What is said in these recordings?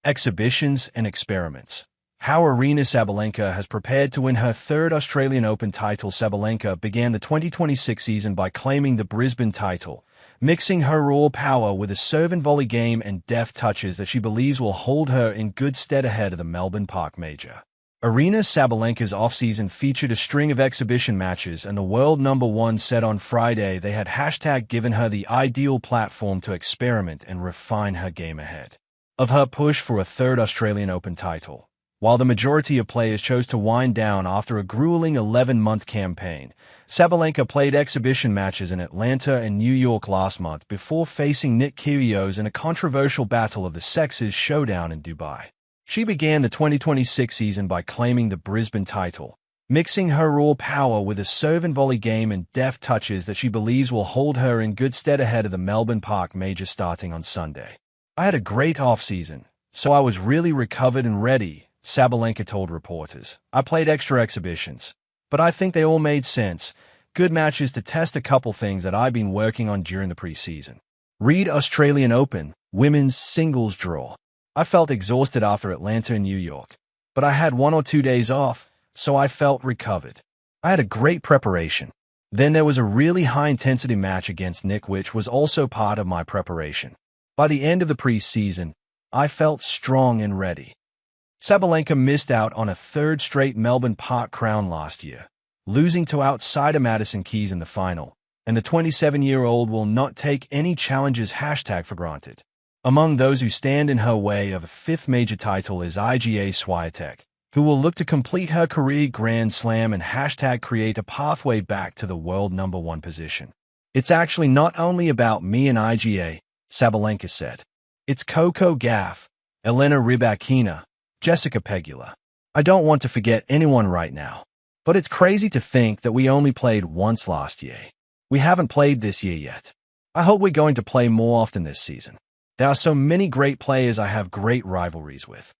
exhibitions, and experiments. How Aryna Sabalenka has prepared to win her third Australian Open title. Sabalenka began the 2026 season by claiming the Brisbane title, mixing her raw power with a serve and volley game and deft touches that she believes will hold her in good stead ahead of the Melbourne Park Major. Aryna Sabalenka's offseason featured a string of exhibition matches, and the world number one said on Friday they had given her the ideal platform to experiment and refine her game ahead of her push for a third Australian Open title. While the majority of players chose to wind down after a grueling 11-month campaign, Sabalenka played exhibition matches in Atlanta and New York last month before facing Nick Kyrgios in a controversial battle of the sexes showdown in Dubai. She began the 2026 season by claiming the Brisbane title, mixing her raw power with a serve and volley game and deft touches that she believes will hold her in good stead ahead of the Melbourne Park Major starting on Sunday. "I had a great off-season, so I was really recovered and ready," Sabalenka told reporters. "I played extra exhibitions, but I think they all made sense. Good matches to test a couple things that I've been working on during the preseason." Read Australian Open, women's singles draw. "I felt exhausted after Atlanta and New York, but I had 1 or 2 days off, so I felt recovered. I had a great preparation. Then there was a really high-intensity match against Nick, which was also part of my preparation. By the end of the preseason, I felt strong and ready." Sabalenka missed out on a third straight Melbourne Park crown last year, losing to outsider Madison Keys in the final, and the 27-year-old will not take any challenges for granted. Among those who stand in her way of a fifth major title is Iga Swiatek, who will look to complete her career Grand Slam and create a pathway back to the world number one position. "It's actually not only about me and Iga," Sabalenka said. "It's Coco Gauff, Elena Rybakina, Jessica Pegula. I don't want to forget anyone right now. But it's crazy to think that we only played once last year. We haven't played this year yet. I hope we're going to play more often this season. There are so many great players I have great rivalries with."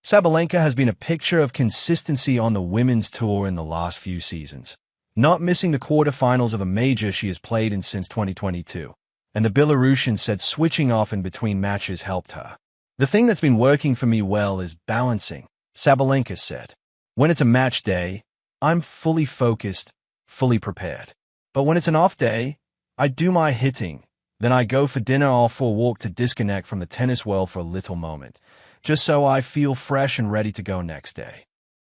Sabalenka has been a picture of consistency on the women's tour in the last few seasons, not missing the quarterfinals of a major she has played in since 2022. And the Belarusian said switching off in between matches helped her. "The thing that's been working for me well is balancing," Sabalenka said. "When it's a match day, I'm fully focused, fully prepared. But when it's an off day, I do my hitting. Then I go for dinner or for a walk to disconnect from the tennis world for a little moment, just so I feel fresh and ready to go next day."